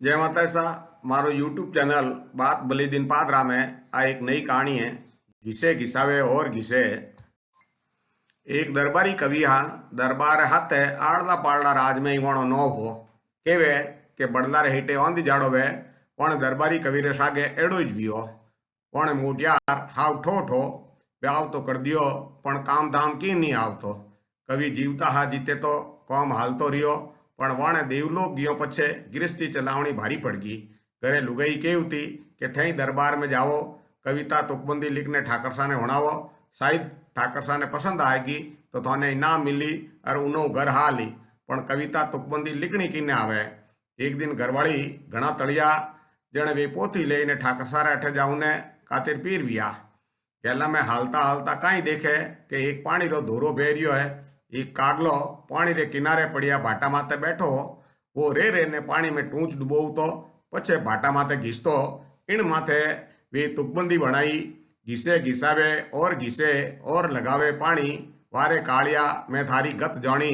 जय माता सा। मारो यूट्यूब चैनल बात भले दिन पादरा में आ एक नई कहानी है। घिसे घिसावे और घिसे। एक दरबारी कवि हा दरबार हाथे आड़ला पाड़ला राज में ही वणो नो हो केवे के बड़ला रे हेटे औंधी जाड़ो वे पण दरबारी कवि रे सागे एड़ो ज वियो पण मोटियार हाव ठो ठो ब्याव तो कर दियो पण काम धाम की नहीं आवतो। कवि जीवता हा जीते तो काम हालतो रियो पण वणे देवलोक गयो पछे गिरस्ती चलावणी भारी पड़ गई। घरे लुगाई केवी थी के थई दरबार में जाओ कविता तुकबंदी लिखने ठाकर सा ने होणावो, शायद ठाकर सा ने पसंद आएगी तो थाने इनाम मिली और उनो घर हाली। पण कविता तुकबंदी लिखनी किने आवे। एक दिन घरवाड़ी घना तड़िया जने वे पोथी लेने ठाकर सारे अठे जाऊने खातिर पीर विया। गेला में हालता हालता कहीं देखे कि एक पानी रो धोरो बह रियो है। एक कागलो पानी रे किनारे पड़िया भाटा माथे बैठो हो। वो रे रे ने पानी में टूंच डुबोवतो पछे भाटा माथे घिसतो। इन माथे वे तुकबंदी बनाई, घिसे घिसावे और घिसे और लगावे पानी, वारे कालिया मैं थारी गत जानी।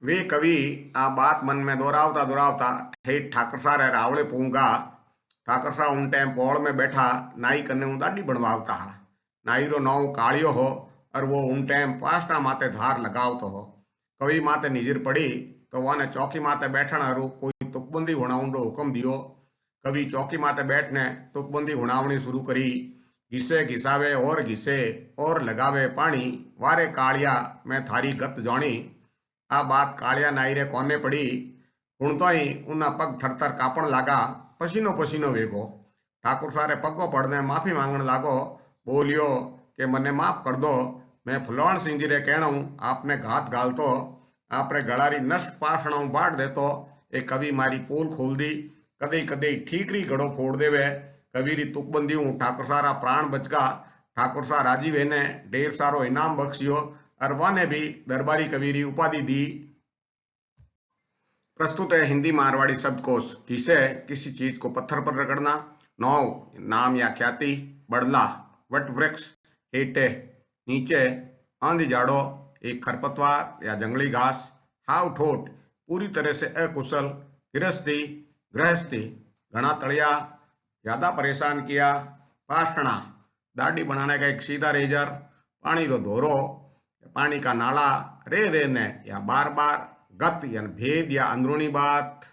वे कवि आ बात मन में दोहरावता दोहरावता ठेठ ठाकर सा रे रावले पूंगा। ठाकर सा उन टाइम पौड़ में बैठा नाई कन्ने ऊ दाढ़ी बनवावता हा। नाई रो नाव कालियो हो और वो उन टाइम पास्टा माते धार लगावतो हो। कवि माते निजर पड़ी तो वाने चौकी माते बैठण हारू कोई तुकबंदी हुणावण रो हुक्म दियो। कवि चौकी माते बैठने तुकबंदी हुणावणी शुरू करी। घिसे घिसावे और घिसे और लगावे पानी, वारे कालिया मैं थारी गत जानी। आ बात कालिया नाई रे कोने पड़ी। सुनतो ही उना पग थरथर कापण लागा, पसीनो पसीनो वेगो। ठाकुर सारे पगो पड़ने माफी मांगण लागो। बोलियो कि मने माफ कर दो, मैं फुलवाण सिंह जी रे कहणू आपने घात घालतो, आपरे गळारी नष्ट पासणाऊ बाढ़ देतो। ए कवि मारी पोल खोल दी, कदे कदे ठीकरी गड़ो फोड़ देवे। कवि री तुकबंदी हूँ ठाकुर सारा प्राण बचगा। ठाकुर सा राजी वेने ढेर सारो इनाम बख्शियो और वाने भी दरबारी कवि री उपाधि दी। प्रस्तुत है हिंदी मारवाड़ी शब्दकोश। किसे किसी चीज को पत्थर पर रगड़ना। नौ नाम या ख्याति। बड़ला वट वृक्ष। हेटे नीचे। आंधी जाड़ो एक खरपतवार या जंगली घास। हाव ठोट पूरी तरह से अकुशल। गृहस्थी गृहस्थी घना तड़िया ज्यादा परेशान किया। पाषणा दाढ़ी बनाने का एक सीधा रेजर। पानी रो धोरो पानी का नाला। रे रे ने या बार बार। गत या भेद या अंदरूनी बात।